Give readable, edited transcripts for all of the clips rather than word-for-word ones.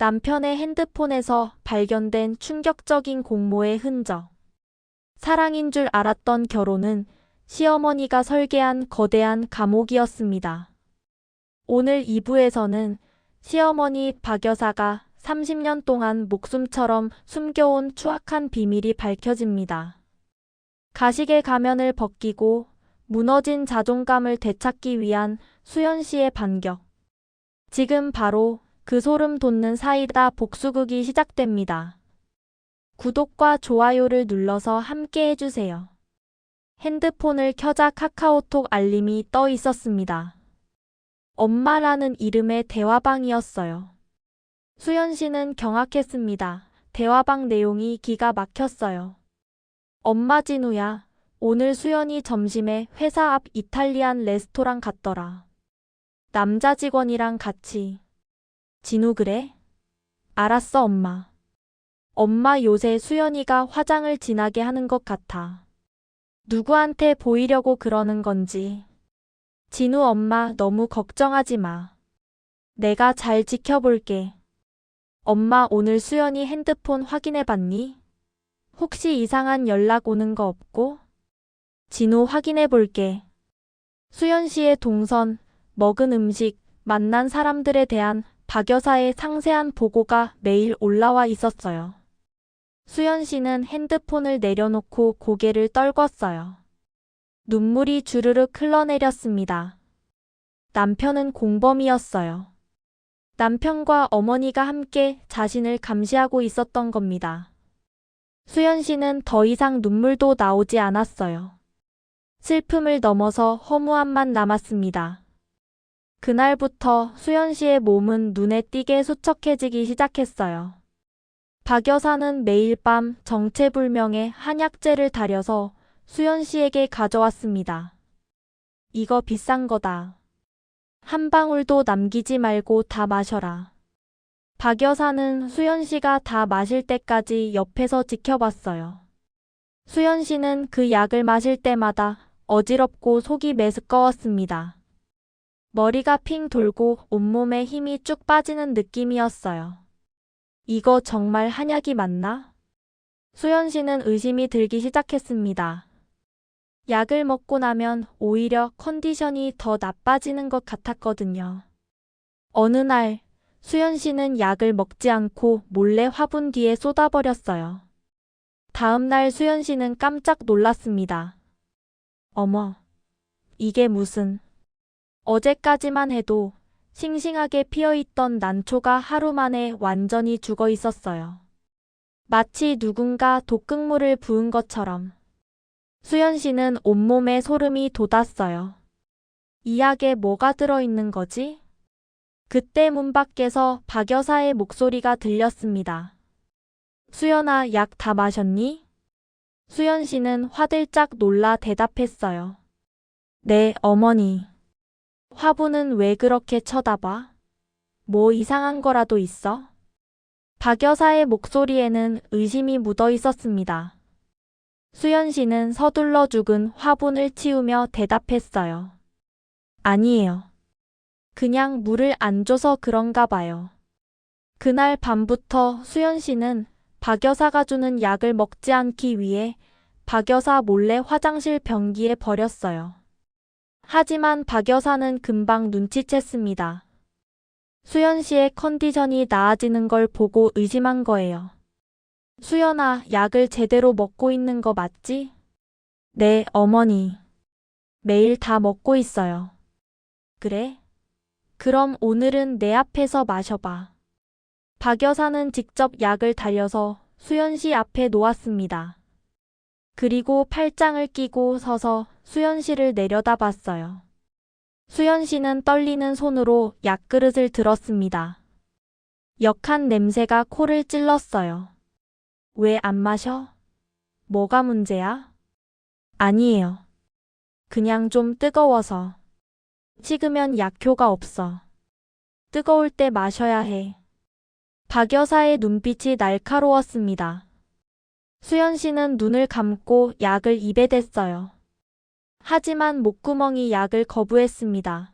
남편의 핸드폰에서 발견된 충격적인 공모의 흔적. 사랑인 줄 알았던 결혼은 시어머니가 설계한 거대한 감옥이었습니다. 오늘 2부에서는 시어머니 박 여사가 30년 동안 목숨처럼 숨겨온 추악한 비밀이 밝혀집니다. 가식의 가면을 벗기고 무너진 자존감을 되찾기 위한 수연 씨의 반격. 지금 바로 그 소름 돋는 사이다 복수극이 시작됩니다. 구독과 좋아요를 눌러서 함께 해주세요. 핸드폰을 켜자 카카오톡 알림이 떠 있었습니다. 엄마라는 이름의 대화방이었어요. 수연 씨는 경악했습니다. 대화방 내용이 기가 막혔어요. 엄마 진우야, 오늘 수연이 점심에 회사 앞 이탈리안 레스토랑 갔더라. 남자 직원이랑 같이. 진우 그래? 알았어 엄마. 엄마 요새 수연이가 화장을 진하게 하는 것 같아. 누구한테 보이려고 그러는 건지. 진우 엄마 너무 걱정하지 마. 내가 잘 지켜볼게. 엄마 오늘 수연이 핸드폰 확인해 봤니? 혹시 이상한 연락 오는 거 없고? 진우 확인해 볼게. 수연 씨의 동선, 먹은 음식, 만난 사람들에 대한 박 여사의 상세한 보고가 매일 올라와 있었어요. 수연 씨는 핸드폰을 내려놓고 고개를 떨궜어요. 눈물이 주르륵 흘러내렸습니다. 남편은 공범이었어요. 남편과 어머니가 함께 자신을 감시하고 있었던 겁니다. 수연 씨는 더 이상 눈물도 나오지 않았어요. 슬픔을 넘어서 허무함만 남았습니다. 그날부터 수연 씨의 몸은 눈에 띄게 수척해지기 시작했어요. 박 여사는 매일 밤 정체불명의 한약재를 달여서 수연 씨에게 가져왔습니다. 이거 비싼 거다. 한 방울도 남기지 말고 다 마셔라. 박 여사는 수연 씨가 다 마실 때까지 옆에서 지켜봤어요. 수연 씨는 그 약을 마실 때마다 어지럽고 속이 메스꺼웠습니다. 머리가 핑 돌고 온몸에 힘이 쭉 빠지는 느낌이었어요. 이거 정말 한약이 맞나? 수연 씨는 의심이 들기 시작했습니다. 약을 먹고 나면 오히려 컨디션이 더 나빠지는 것 같았거든요. 어느 날 수연 씨는 약을 먹지 않고 몰래 화분 뒤에 쏟아버렸어요. 다음 날 수연 씨는 깜짝 놀랐습니다. 어머, 이게 무슨... 어제까지만 해도 싱싱하게 피어있던 난초가 하루 만에 완전히 죽어 있었어요. 마치 누군가 독극물을 부은 것처럼. 수연 씨는 온몸에 소름이 돋았어요. 이 약에 뭐가 들어있는 거지? 그때 문 밖에서 박 여사의 목소리가 들렸습니다. 수연아, 약 다 마셨니? 수연 씨는 화들짝 놀라 대답했어요. 네, 어머니. 화분은 왜 그렇게 쳐다봐? 뭐 이상한 거라도 있어? 박 여사의 목소리에는 의심이 묻어 있었습니다. 수연 씨는 서둘러 죽은 화분을 치우며 대답했어요. 아니에요. 그냥 물을 안 줘서 그런가 봐요. 그날 밤부터 수연 씨는 박 여사가 주는 약을 먹지 않기 위해 박 여사 몰래 화장실 변기에 버렸어요. 하지만 박 여사는 금방 눈치챘습니다. 수연 씨의 컨디션이 나아지는 걸 보고 의심한 거예요. 수연아, 약을 제대로 먹고 있는 거 맞지? 네, 어머니. 매일 다 먹고 있어요. 그래? 그럼 오늘은 내 앞에서 마셔봐. 박 여사는 직접 약을 달여서 수연 씨 앞에 놓았습니다. 그리고 팔짱을 끼고 서서 수연 씨를 내려다봤어요. 수연 씨는 떨리는 손으로 약그릇을 들었습니다. 역한 냄새가 코를 찔렀어요. 왜 안 마셔? 뭐가 문제야? 아니에요. 그냥 좀 뜨거워서. 식으면 약효가 없어. 뜨거울 때 마셔야 해. 박 여사의 눈빛이 날카로웠습니다. 수연 씨는 눈을 감고 약을 입에 댔어요. 하지만 목구멍이 약을 거부했습니다.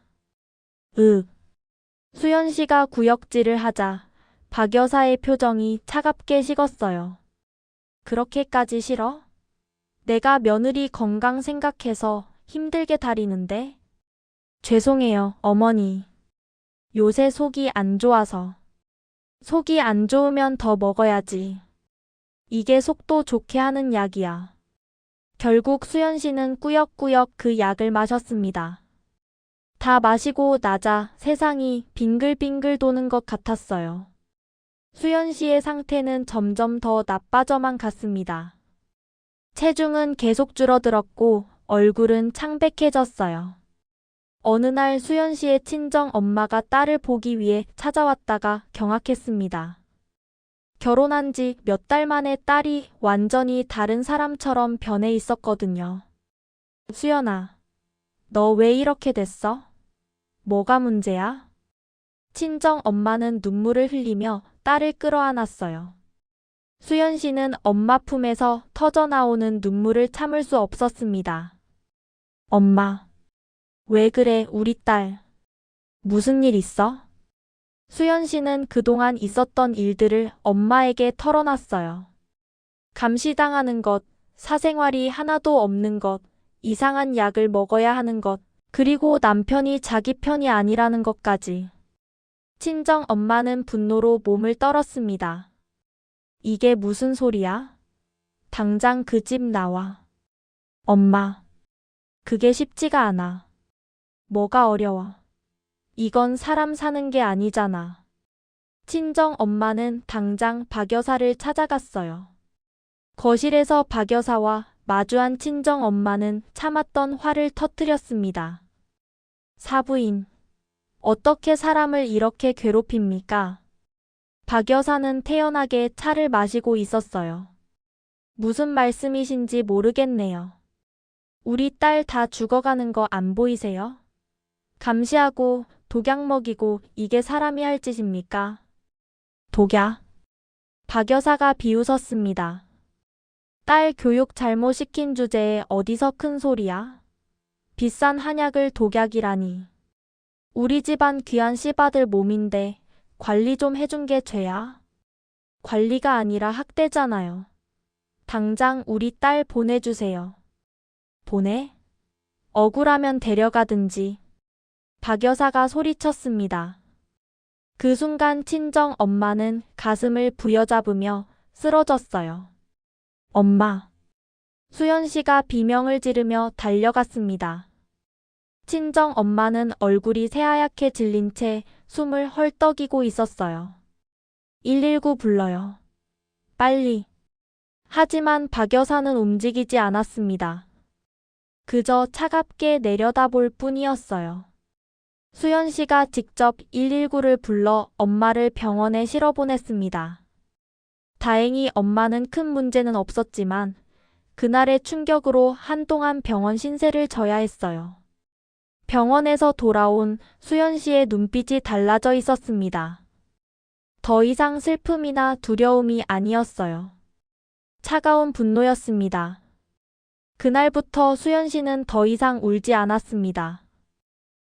수연 씨가 구역질을 하자 박 여사의 표정이 차갑게 식었어요. 그렇게까지 싫어? 내가 며느리 건강 생각해서 힘들게 다리는데? 죄송해요, 어머니. 요새 속이 안 좋아서. 속이 안 좋으면 더 먹어야지. 이게 속도 좋게 하는 약이야. 결국 수연 씨는 꾸역꾸역 그 약을 마셨습니다. 다 마시고 나자 세상이 빙글빙글 도는 것 같았어요. 수연 씨의 상태는 점점 더 나빠져만 갔습니다. 체중은 계속 줄어들었고 얼굴은 창백해졌어요. 어느 날 수연 씨의 친정 엄마가 딸을 보기 위해 찾아왔다가 경악했습니다. 결혼한 지 몇 달 만에 딸이 완전히 다른 사람처럼 변해 있었거든요. 수연아, 너 왜 이렇게 됐어? 뭐가 문제야? 친정 엄마는 눈물을 흘리며 딸을 끌어안았어요. 수연 씨는 엄마 품에서 터져나오는 눈물을 참을 수 없었습니다. 엄마, 왜 그래, 우리 딸? 무슨 일 있어? 수연 씨는 그동안 있었던 일들을 엄마에게 털어놨어요. 감시당하는 것, 사생활이 하나도 없는 것, 이상한 약을 먹어야 하는 것, 그리고 남편이 자기 편이 아니라는 것까지. 친정 엄마는 분노로 몸을 떨었습니다. 이게 무슨 소리야? 당장 그 집 나와. 엄마, 그게 쉽지가 않아. 뭐가 어려워? 이건 사람 사는 게 아니잖아. 친정 엄마는 당장 박 여사를 찾아갔어요. 거실에서 박 여사와 마주한 친정 엄마는 참았던 화를 터뜨렸습니다. 사부인, 어떻게 사람을 이렇게 괴롭힙니까? 박 여사는 태연하게 차를 마시고 있었어요. 무슨 말씀이신지 모르겠네요. 우리 딸 다 죽어가는 거 안 보이세요? 감시하고 독약 먹이고 이게 사람이 할 짓입니까? 독약? 박 여사가 비웃었습니다. 딸 교육 잘못 시킨 주제에 어디서 큰 소리야? 비싼 한약을 독약이라니. 우리 집안 귀한 씨바들 몸인데 관리 좀 해준 게 죄야? 관리가 아니라 학대잖아요. 당장 우리 딸 보내주세요. 보내? 억울하면 데려가든지. 박 여사가 소리쳤습니다. 그 순간 친정 엄마는 가슴을 부여잡으며 쓰러졌어요. 엄마. 수연 씨가 비명을 지르며 달려갔습니다. 친정 엄마는 얼굴이 새하얗게 질린 채 숨을 헐떡이고 있었어요. 119 불러요. 빨리. 하지만 박 여사는 움직이지 않았습니다. 그저 차갑게 내려다볼 뿐이었어요. 수연 씨가 직접 119를 불러 엄마를 병원에 실어보냈습니다. 다행히 엄마는 큰 문제는 없었지만 그날의 충격으로 한동안 병원 신세를 져야 했어요. 병원에서 돌아온 수연 씨의 눈빛이 달라져 있었습니다. 더 이상 슬픔이나 두려움이 아니었어요. 차가운 분노였습니다. 그날부터 수연 씨는 더 이상 울지 않았습니다.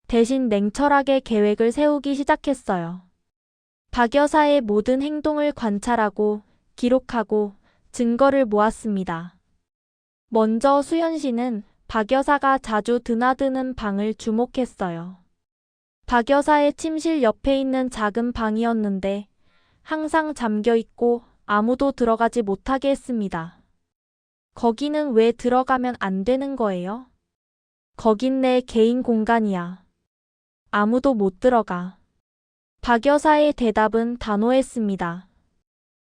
대신 냉철하게 계획을 세우기 시작했어요. 박 여사의 모든 행동을 관찰하고 기록하고 증거를 모았습니다. 먼저 수연 씨는 박 여사가 자주 드나드는 방을 주목했어요. 박 여사의 침실 옆에 있는 작은 방이었는데 항상 잠겨 있고 아무도 들어가지 못하게 했습니다. 거기는 왜 들어가면 안 되는 거예요? 거긴 내 개인 공간이야. 아무도 못 들어가. 박 여사의 대답은 단호했습니다.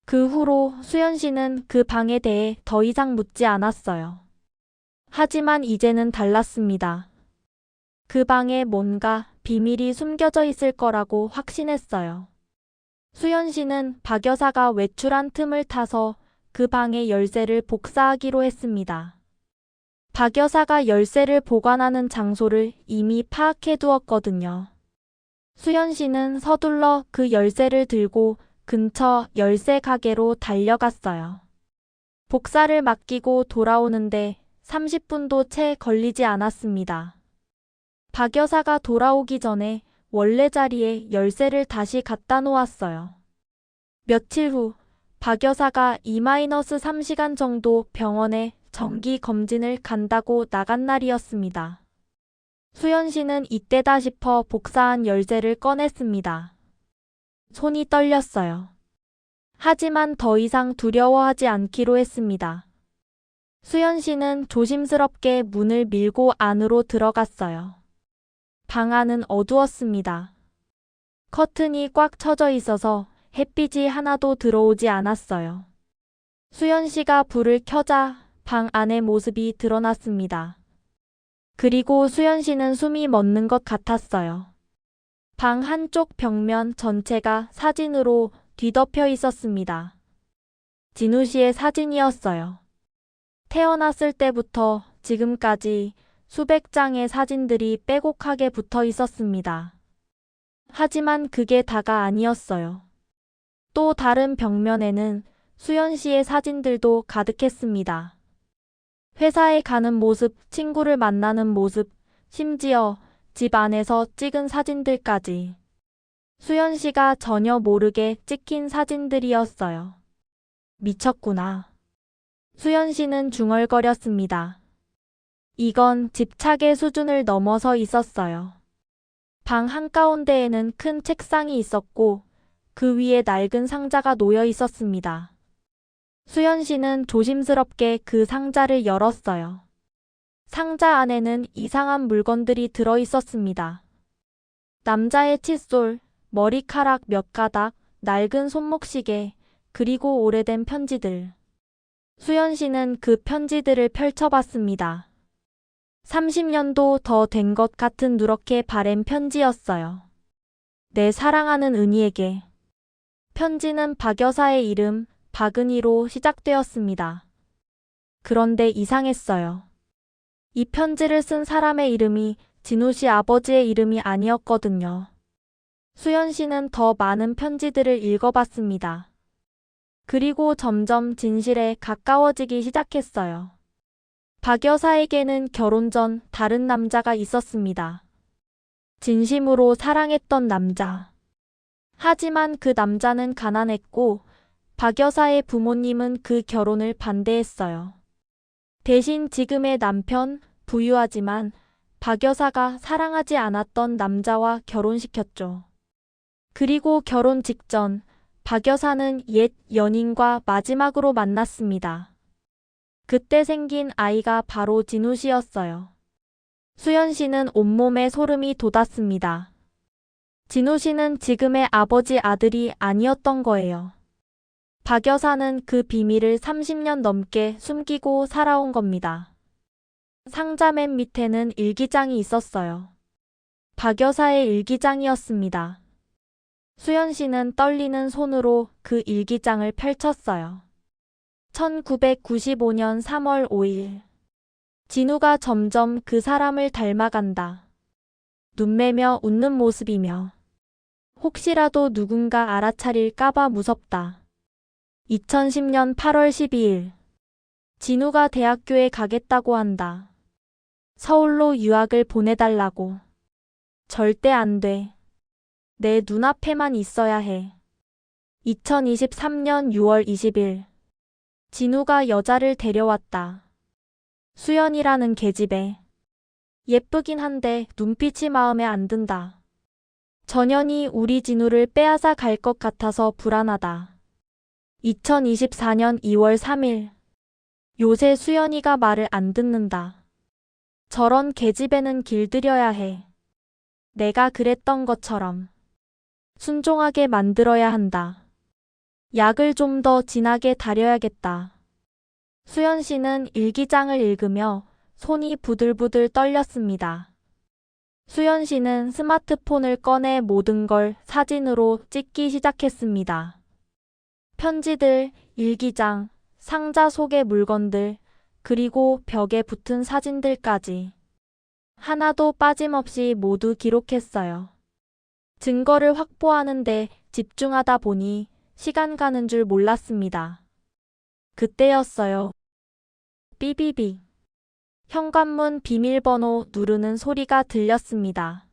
그 후로 수연 씨는 그 방에 대해 더 이상 묻지 않았어요. 하지만 이제는 달랐습니다. 그 방에 뭔가 비밀이 숨겨져 있을 거라고 확신했어요. 수연 씨는 박 여사가 외출한 틈을 타서 그 방의 열쇠를 복사하기로 했습니다. 박 여사가 열쇠를 보관하는 장소를 이미 파악해 두었거든요. 수연 씨는 서둘러 그 열쇠를 들고 근처 열쇠 가게로 달려갔어요. 복사를 맡기고 돌아오는데 30분도 채 걸리지 않았습니다. 박 여사가 돌아오기 전에 원래 자리에 열쇠를 다시 갖다 놓았어요. 며칠 후 박 여사가 2-3시간 정도 병원에 정기 검진을 간다고 나간 날이었습니다. 수연 씨는 이때다 싶어 복사한 열쇠를 꺼냈습니다. 손이 떨렸어요. 하지만 더 이상 두려워하지 않기로 했습니다. 수연 씨는 조심스럽게 문을 밀고 안으로 들어갔어요. 방 안은 어두웠습니다. 커튼이 꽉 쳐져 있어서 햇빛이 하나도 들어오지 않았어요. 수연 씨가 불을 켜자 방 안의 모습이 드러났습니다. 그리고 수연 씨는 숨이 멎는 것 같았어요. 방 한쪽 벽면 전체가 사진으로 뒤덮여 있었습니다. 진우 씨의 사진이었어요. 태어났을 때부터 지금까지 수백 장의 사진들이 빼곡하게 붙어 있었습니다. 하지만 그게 다가 아니었어요. 또 다른 벽면에는 수연 씨의 사진들도 가득했습니다. 회사에 가는 모습, 친구를 만나는 모습, 심지어 집 안에서 찍은 사진들까지. 수연 씨가 전혀 모르게 찍힌 사진들이었어요. 미쳤구나. 수연 씨는 중얼거렸습니다. 이건 집착의 수준을 넘어서 있었어요. 방 한가운데에는 큰 책상이 있었고 그 위에 낡은 상자가 놓여 있었습니다. 수연 씨는 조심스럽게 그 상자를 열었어요. 상자 안에는 이상한 물건들이 들어 있었습니다. 남자의 칫솔, 머리카락 몇 가닥, 낡은 손목시계, 그리고 오래된 편지들. 수연 씨는 그 편지들을 펼쳐봤습니다. 30년도 더 된 것 같은 누렇게 바랜 편지였어요. 내 사랑하는 은희에게. 편지는 박 여사의 이름, 박은희로 시작되었습니다. 그런데 이상했어요. 이 편지를 쓴 사람의 이름이 진우 씨 아버지의 이름이 아니었거든요. 수연 씨는 더 많은 편지들을 읽어봤습니다. 그리고 점점 진실에 가까워지기 시작했어요. 박 여사에게는 결혼 전 다른 남자가 있었습니다. 진심으로 사랑했던 남자. 하지만 그 남자는 가난했고 박 여사의 부모님은 그 결혼을 반대했어요. 대신 지금의 남편, 부유하지만 박 여사가 사랑하지 않았던 남자와 결혼시켰죠. 그리고 결혼 직전 박 여사는 옛 연인과 마지막으로 만났습니다. 그때 생긴 아이가 바로 진우 씨였어요. 수연 씨는 온몸에 소름이 돋았습니다. 진우 씨는 지금의 아버지 아들이 아니었던 거예요. 박 여사는 그 비밀을 30년 넘게 숨기고 살아온 겁니다. 상자 맨 밑에는 일기장이 있었어요. 박 여사의 일기장이었습니다. 수연 씨는 떨리는 손으로 그 일기장을 펼쳤어요. 1995년 3월 5일. 진우가 점점 그 사람을 닮아간다. 눈매며 웃는 모습이며 혹시라도 누군가 알아차릴까봐 무섭다. 2010년 8월 12일. 진우가 대학교에 가겠다고 한다. 서울로 유학을 보내달라고. 절대 안 돼. 내 눈앞에만 있어야 해. 2023년 6월 20일. 진우가 여자를 데려왔다. 수연이라는 계집애. 예쁘긴 한데 눈빛이 마음에 안 든다. 전현이 우리 진우를 빼앗아 갈 것 같아서 불안하다. 2024년 2월 3일. 요새 수연이가 말을 안 듣는다. 저런 계집애는 길들여야 해. 내가 그랬던 것처럼. 순종하게 만들어야 한다. 약을 좀 더 진하게 다려야겠다. 수연 씨는 일기장을 읽으며 손이 부들부들 떨렸습니다. 수연 씨는 스마트폰을 꺼내 모든 걸 사진으로 찍기 시작했습니다. 편지들, 일기장, 상자 속의 물건들, 그리고 벽에 붙은 사진들까지. 하나도 빠짐없이 모두 기록했어요. 증거를 확보하는데 집중하다 보니 시간 가는 줄 몰랐습니다. 그때였어요. 삐비비. 현관문 비밀번호 누르는 소리가 들렸습니다.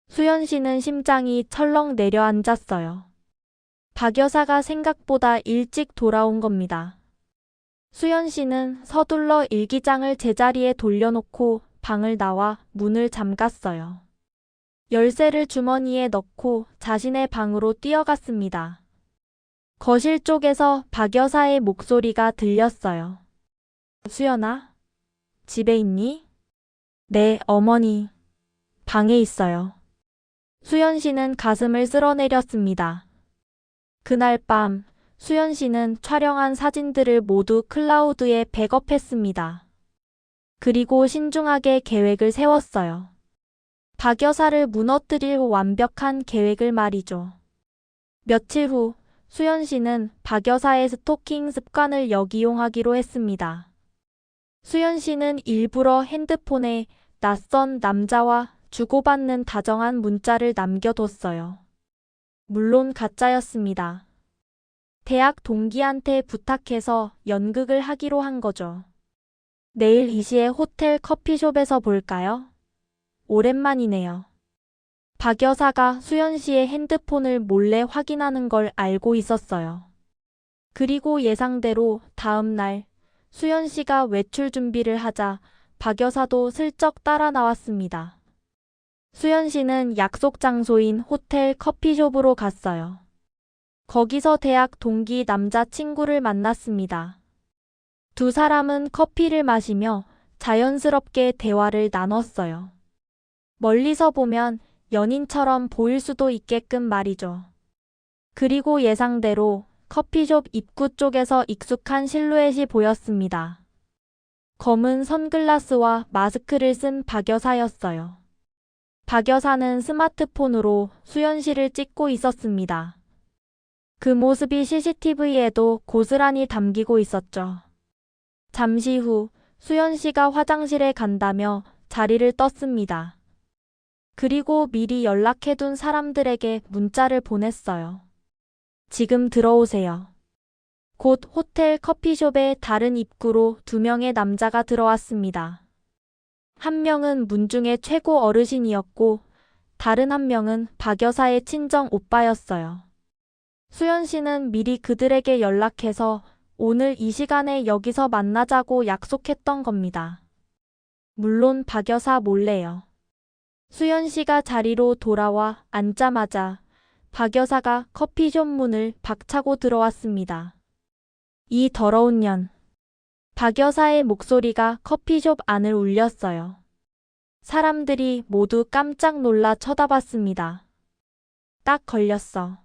수연 씨는 심장이 철렁 내려앉았어요. 박 여사가 생각보다 일찍 돌아온 겁니다. 수연 씨는 서둘러 일기장을 제자리에 돌려놓고 방을 나와 문을 잠갔어요. 열쇠를 주머니에 넣고 자신의 방으로 뛰어갔습니다. 거실 쪽에서 박 여사의 목소리가 들렸어요. 수연아, 집에 있니? 네, 어머니. 방에 있어요. 수연 씨는 가슴을 쓸어내렸습니다. 그날 밤, 수연 씨는 촬영한 사진들을 모두 클라우드에 백업했습니다. 그리고 신중하게 계획을 세웠어요. 박 여사를 무너뜨릴 완벽한 계획을 말이죠. 며칠 후, 수연 씨는 박 여사의 스토킹 습관을 역이용하기로 했습니다. 수연 씨는 일부러 핸드폰에 낯선 남자와 주고받는 다정한 문자를 남겨뒀어요. 물론 가짜였습니다. 대학 동기한테 부탁해서 연극을 하기로 한 거죠. 내일 2시에 호텔 커피숍에서 볼까요? 오랜만이네요. 박 여사가 수연 씨의 핸드폰을 몰래 확인하는 걸 알고 있었어요. 그리고 예상대로 다음 날 수연 씨가 외출 준비를 하자 박 여사도 슬쩍 따라 나왔습니다. 수연 씨는 약속 장소인 호텔 커피숍으로 갔어요. 거기서 대학 동기 남자친구를 만났습니다. 두 사람은 커피를 마시며 자연스럽게 대화를 나눴어요. 멀리서 보면 연인처럼 보일 수도 있게끔 말이죠. 그리고 예상대로 커피숍 입구 쪽에서 익숙한 실루엣이 보였습니다. 검은 선글라스와 마스크를 쓴 박 여사였어요. 박 여사는 스마트폰으로 수연 씨를 찍고 있었습니다. 그 모습이 CCTV에도 고스란히 담기고 있었죠. 잠시 후 수연 씨가 화장실에 간다며 자리를 떴습니다. 그리고 미리 연락해둔 사람들에게 문자를 보냈어요. 지금 들어오세요. 곧 호텔 커피숍의 다른 입구로 2명의 남자가 들어왔습니다. 한 명은 문중의 최고 어르신이었고 다른 한 명은 박 여사의 친정 오빠였어요. 수연 씨는 미리 그들에게 연락해서 오늘 이 시간에 여기서 만나자고 약속했던 겁니다. 물론 박 여사 몰래요. 수연 씨가 자리로 돌아와 앉자마자 박 여사가 커피숍 문을 박차고 들어왔습니다. 이 더러운 년. 박 여사의 목소리가 커피숍 안을 울렸어요. 사람들이 모두 깜짝 놀라 쳐다봤습니다. 딱 걸렸어.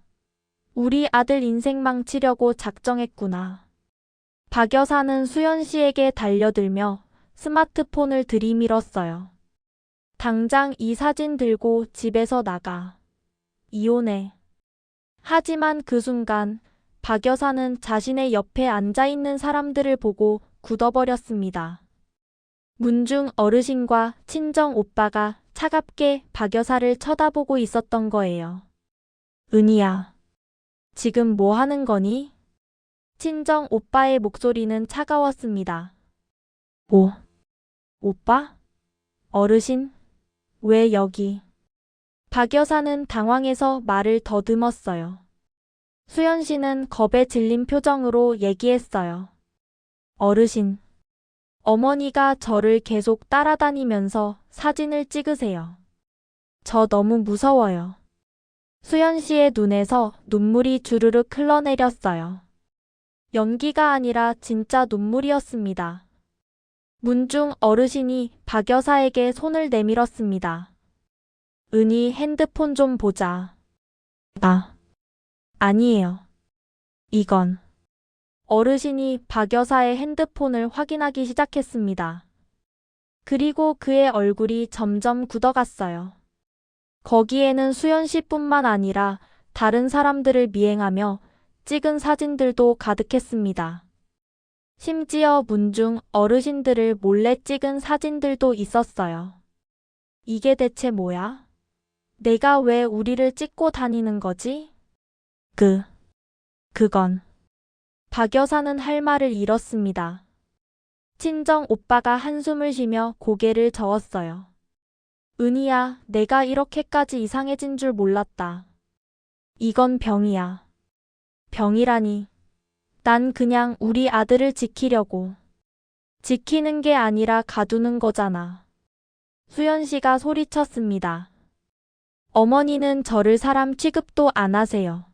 우리 아들 인생 망치려고 작정했구나. 박 여사는 수연 씨에게 달려들며 스마트폰을 들이밀었어요. 당장 이 사진 들고 집에서 나가. 이혼해. 하지만 그 순간 박 여사는 자신의 옆에 앉아있는 사람들을 보고 굳어버렸습니다. 문중 어르신과 친정 오빠가 차갑게 박 여사를 쳐다보고 있었던 거예요. 은희야, 지금 뭐 하는 거니? 친정 오빠의 목소리는 차가웠습니다. 오빠? 어르신? 왜 여기? 박 여사는 당황해서 말을 더듬었어요. 수연 씨는 겁에 질린 표정으로 얘기했어요. 어르신, 어머니가 저를 계속 따라다니면서 사진을 찍으세요. 저 너무 무서워요. 수연 씨의 눈에서 눈물이 주르륵 흘러내렸어요. 연기가 아니라 진짜 눈물이었습니다. 문중 어르신이 박 여사에게 손을 내밀었습니다. 은희 핸드폰 좀 보자. 아니에요. 이건. 어르신이 박 여사의 핸드폰을 확인하기 시작했습니다. 그리고 그의 얼굴이 점점 굳어갔어요. 거기에는 수연 씨뿐만 아니라 다른 사람들을 미행하며 찍은 사진들도 가득했습니다. 심지어 문중 어르신들을 몰래 찍은 사진들도 있었어요. 이게 대체 뭐야? 내가 왜 우리를 찍고 다니는 거지? 그건. 박 여사는 할 말을 잃었습니다. 친정 오빠가 한숨을 쉬며 고개를 저었어요. 은희야, 내가 이렇게까지 이상해진 줄 몰랐다. 이건 병이야. 병이라니. 난 그냥 우리 아들을 지키려고. 지키는 게 아니라 가두는 거잖아. 수연 씨가 소리쳤습니다. 어머니는 저를 사람 취급도 안 하세요.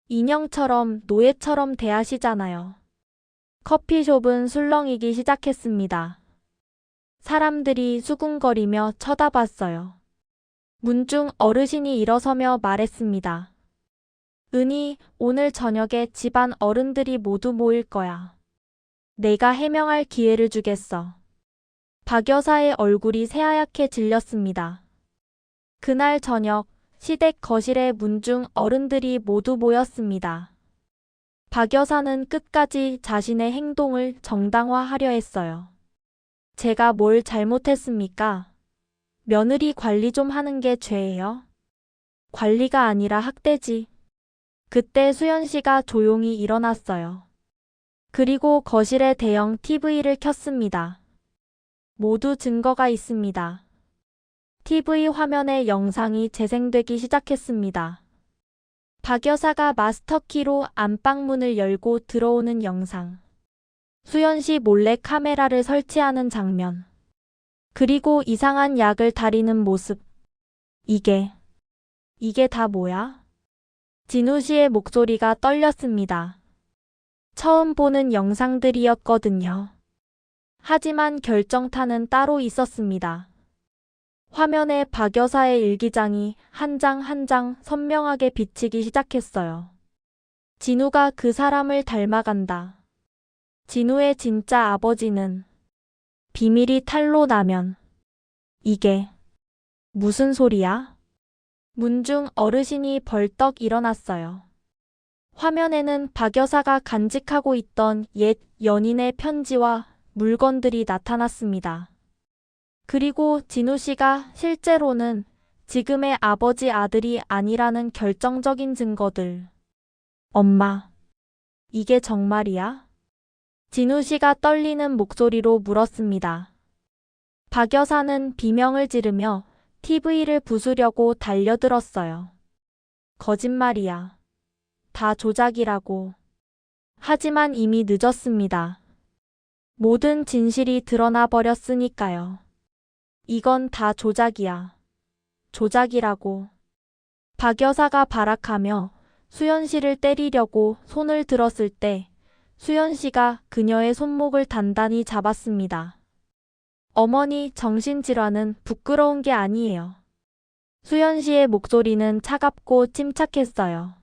인형처럼 노예처럼 대하시잖아요. 커피숍은 술렁이기 시작했습니다. 사람들이 수군거리며 쳐다봤어요. 문중 어르신이 일어서며 말했습니다. 은희, 오늘 저녁에 집안 어른들이 모두 모일 거야. 내가 해명할 기회를 주겠어. 박 여사의 얼굴이 새하얗게 질렸습니다. 그날 저녁 시댁 거실에 문중 어른들이 모두 모였습니다. 박 여사는 끝까지 자신의 행동을 정당화하려 했어요. 제가 뭘 잘못했습니까? 며느리 관리 좀 하는 게 죄예요? 관리가 아니라 학대지. 그때 수연 씨가 조용히 일어났어요. 그리고 거실에 대형 TV를 켰습니다. 모두 증거가 있습니다. TV 화면에 영상이 재생되기 시작했습니다. 박 여사가 마스터키로 안방문을 열고 들어오는 영상. 수연 씨 몰래 카메라를 설치하는 장면. 그리고 이상한 약을 다리는 모습. 이게 다 뭐야? 진우 씨의 목소리가 떨렸습니다. 처음 보는 영상들이었거든요. 하지만 결정타는 따로 있었습니다. 화면에 박 여사의 일기장이 한 장 한 장 선명하게 비치기 시작했어요. 진우가 그 사람을 닮아간다. 진우의 진짜 아버지는. 비밀이 탄로 나면. 이게 무슨 소리야? 문중 어르신이 벌떡 일어났어요. 화면에는 박 여사가 간직하고 있던 옛 연인의 편지와 물건들이 나타났습니다. 그리고 진우 씨가 실제로는 지금의 아버지 아들이 아니라는 결정적인 증거들. 엄마, 이게 정말이야? 진우 씨가 떨리는 목소리로 물었습니다. 박 여사는 비명을 지르며 TV를 부수려고 달려들었어요. 거짓말이야. 다 조작이라고. 하지만 이미 늦었습니다. 모든 진실이 드러나 버렸으니까요. 이건 다 조작이야. 조작이라고. 박 여사가 발악하며 수연 씨를 때리려고 손을 들었을 때 수연 씨가 그녀의 손목을 단단히 잡았습니다. 어머니, 정신질환은 부끄러운 게 아니에요. 수연 씨의 목소리는 차갑고 침착했어요.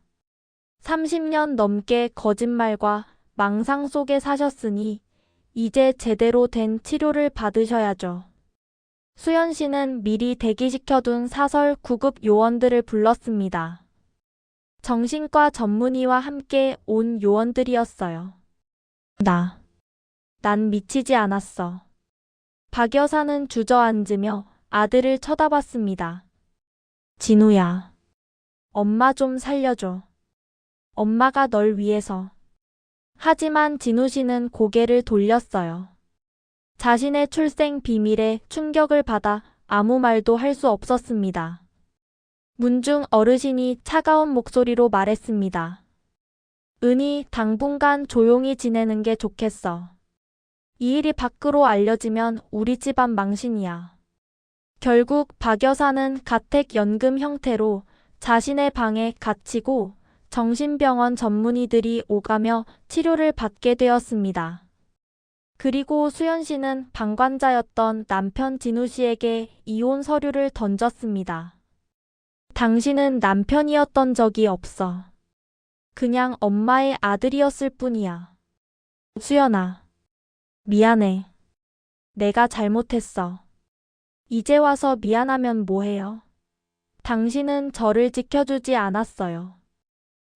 30년 넘게 거짓말과 망상 속에 사셨으니 이제 제대로 된 치료를 받으셔야죠. 수연 씨는 미리 대기시켜둔 사설 구급 요원들을 불렀습니다. 정신과 전문의와 함께 온 요원들이었어요. 난 미치지 않았어. 박 여사는 주저앉으며 아들을 쳐다봤습니다. 진우야, 엄마 좀 살려줘. 엄마가 널 위해서. 하지만 진우 씨는 고개를 돌렸어요. 자신의 출생 비밀에 충격을 받아 아무 말도 할 수 없었습니다. 문중 어르신이 차가운 목소리로 말했습니다. 은희, 당분간 조용히 지내는 게 좋겠어. 이 일이 밖으로 알려지면 우리 집안 망신이야. 결국 박 여사는 가택연금 형태로 자신의 방에 갇히고 정신병원 전문의들이 오가며 치료를 받게 되었습니다. 그리고 수연 씨는 방관자였던 남편 진우 씨에게 이혼 서류를 던졌습니다. 당신은 남편이었던 적이 없어. 그냥 엄마의 아들이었을 뿐이야. 수연아, 미안해. 내가 잘못했어. 이제 와서 미안하면 뭐해요? 당신은 저를 지켜주지 않았어요.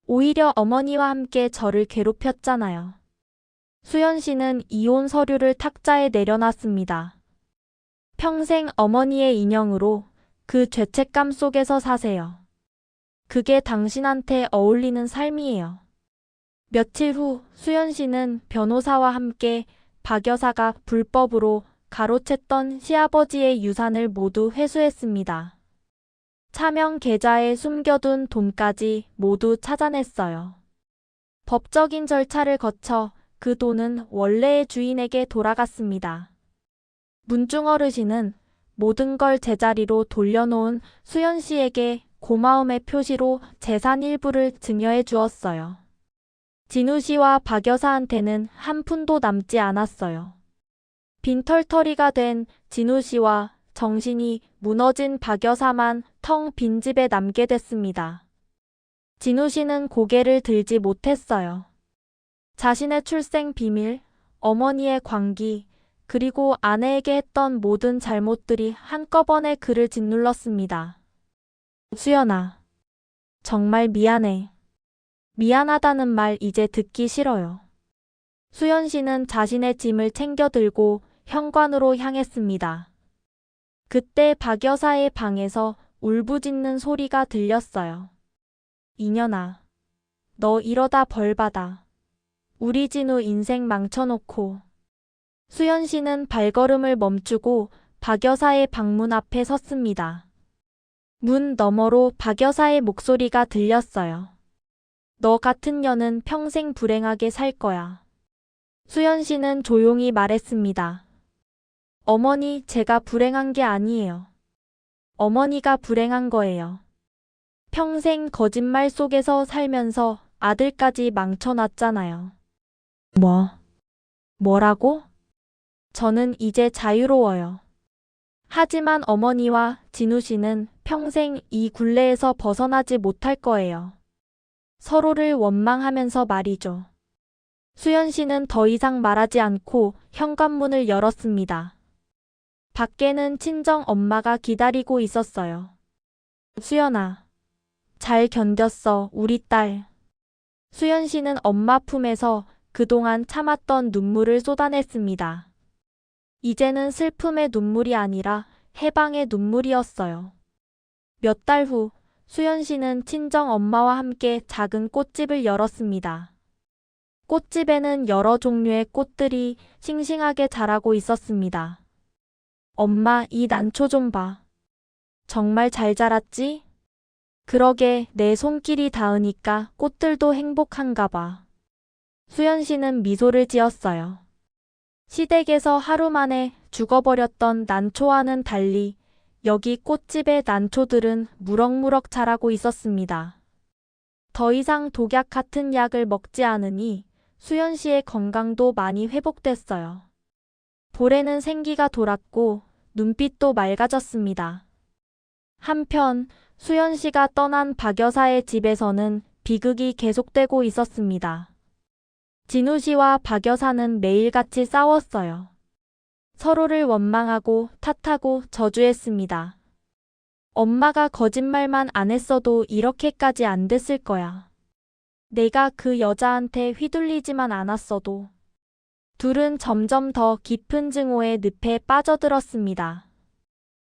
오히려 어머니와 함께 저를 괴롭혔잖아요. 수연 씨는 이혼 서류를 탁자에 내려놨습니다. 평생 어머니의 인형으로 그 죄책감 속에서 사세요. 그게 당신한테 어울리는 삶이에요. 며칠 후 수연 씨는 변호사와 함께 박 여사가 불법으로 가로챘던 시아버지의 유산을 모두 회수했습니다. 차명 계좌에 숨겨둔 돈까지 모두 찾아냈어요. 법적인 절차를 거쳐 그 돈은 원래의 주인에게 돌아갔습니다. 문중 어르신은 모든 걸 제자리로 돌려놓은 수연 씨에게 고마움의 표시로 재산 일부를 증여해 주었어요. 진우 씨와 박 여사한테는 한 푼도 남지 않았어요. 빈털터리가 된 진우 씨와 정신이 무너진 박 여사만 텅 빈 집에 남게 됐습니다. 진우 씨는 고개를 들지 못했어요. 자신의 출생 비밀, 어머니의 광기, 그리고 아내에게 했던 모든 잘못들이 한꺼번에 그를 짓눌렀습니다. 수연아, 정말 미안해. 미안하다는 말 이제 듣기 싫어요. 수연 씨는 자신의 짐을 챙겨 들고 현관으로 향했습니다. 그때 박 여사의 방에서 울부짖는 소리가 들렸어요. 이년아, 너 이러다 벌 받아. 우리 진우 인생 망쳐놓고. 수연 씨는 발걸음을 멈추고 박 여사의 방문 앞에 섰습니다. 문 너머로 박 여사의 목소리가 들렸어요. 너 같은 년은 평생 불행하게 살 거야. 수연 씨는 조용히 말했습니다. 어머니, 제가 불행한 게 아니에요. 어머니가 불행한 거예요. 평생 거짓말 속에서 살면서 아들까지 망쳐놨잖아요. 뭐라고? 저는 이제 자유로워요. 하지만 어머니와 진우 씨는 평생 이 굴레에서 벗어나지 못할 거예요. 서로를 원망하면서 말이죠. 수연 씨는 더 이상 말하지 않고 현관문을 열었습니다. 밖에는 친정 엄마가 기다리고 있었어요. 수연아, 잘 견뎠어, 우리 딸. 수연 씨는 엄마 품에서 그동안 참았던 눈물을 쏟아냈습니다. 이제는 슬픔의 눈물이 아니라 해방의 눈물이었어요. 몇 달 후, 수연 씨는 친정 엄마와 함께 작은 꽃집을 열었습니다. 꽃집에는 여러 종류의 꽃들이 싱싱하게 자라고 있었습니다. 엄마, 이 난초 좀 봐. 정말 잘 자랐지? 그러게 내 손길이 닿으니까 꽃들도 행복한가 봐. 수연 씨는 미소를 지었어요. 시댁에서 하루 만에 죽어버렸던 난초와는 달리 여기 꽃집의 난초들은 무럭무럭 자라고 있었습니다. 더 이상 독약 같은 약을 먹지 않으니 수연 씨의 건강도 많이 회복됐어요. 볼에는 생기가 돌았고 눈빛도 맑아졌습니다. 한편 수연 씨가 떠난 박 여사의 집에서는 비극이 계속되고 있었습니다. 진우 씨와 박 여사는 매일같이 싸웠어요. 서로를 원망하고 탓하고 저주했습니다. 엄마가 거짓말만 안 했어도 이렇게까지 안 됐을 거야. 내가 그 여자한테 휘둘리지만 않았어도. 둘은 점점 더 깊은 증오의 늪에 빠져들었습니다.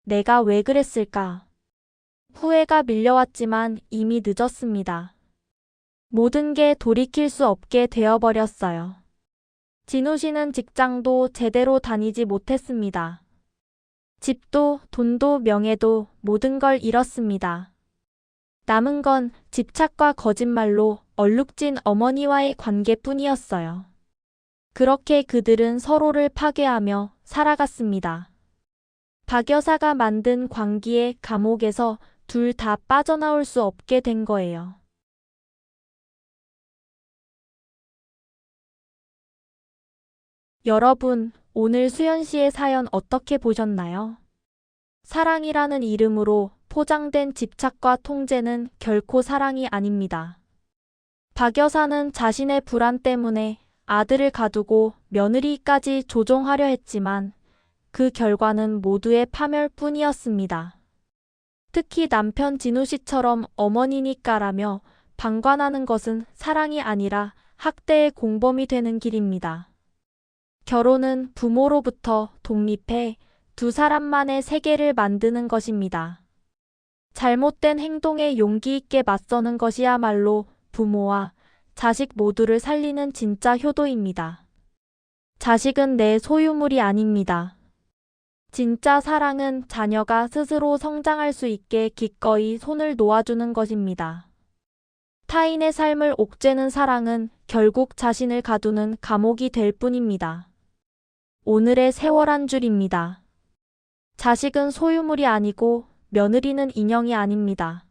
내가 왜 그랬을까? 후회가 밀려왔지만 이미 늦었습니다. 모든 게 돌이킬 수 없게 되어버렸어요. 진우 씨는 직장도 제대로 다니지 못했습니다. 집도 돈도 명예도 모든 걸 잃었습니다. 남은 건 집착과 거짓말로 얼룩진 어머니와의 관계뿐이었어요. 그렇게 그들은 서로를 파괴하며 살아갔습니다. 박 여사가 만든 광기의 감옥에서 둘 다 빠져나올 수 없게 된 거예요. 여러분, 오늘 수연 씨의 사연 어떻게 보셨나요? 사랑이라는 이름으로 포장된 집착과 통제는 결코 사랑이 아닙니다. 박 여사는 자신의 불안 때문에 아들을 가두고 며느리까지 조종하려 했지만 그 결과는 모두의 파멸뿐이었습니다. 특히 남편 진우 씨처럼 어머니니까라며 방관하는 것은 사랑이 아니라 학대의 공범이 되는 길입니다. 결혼은 부모로부터 독립해 두 사람만의 세계를 만드는 것입니다. 잘못된 행동에 용기 있게 맞서는 것이야말로 부모와 자식 모두를 살리는 진짜 효도입니다. 자식은 내 소유물이 아닙니다. 진짜 사랑은 자녀가 스스로 성장할 수 있게 기꺼이 손을 놓아주는 것입니다. 타인의 삶을 옥죄는 사랑은 결국 자신을 가두는 감옥이 될 뿐입니다. 오늘의 세월 한 줄입니다. 자식은 소유물이 아니고 며느리는 인형이 아닙니다.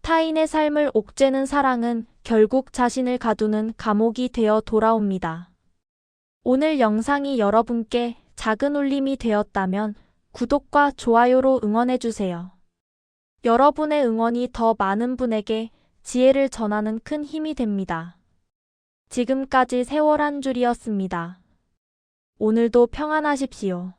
타인의 삶을 옥죄는 사랑은 결국 자신을 가두는 감옥이 되어 돌아옵니다. 오늘 영상이 여러분께 작은 울림이 되었다면 구독과 좋아요로 응원해주세요. 여러분의 응원이 더 많은 분에게 지혜를 전하는 큰 힘이 됩니다. 지금까지 세월 한 줄이었습니다. 오늘도 평안하십시오.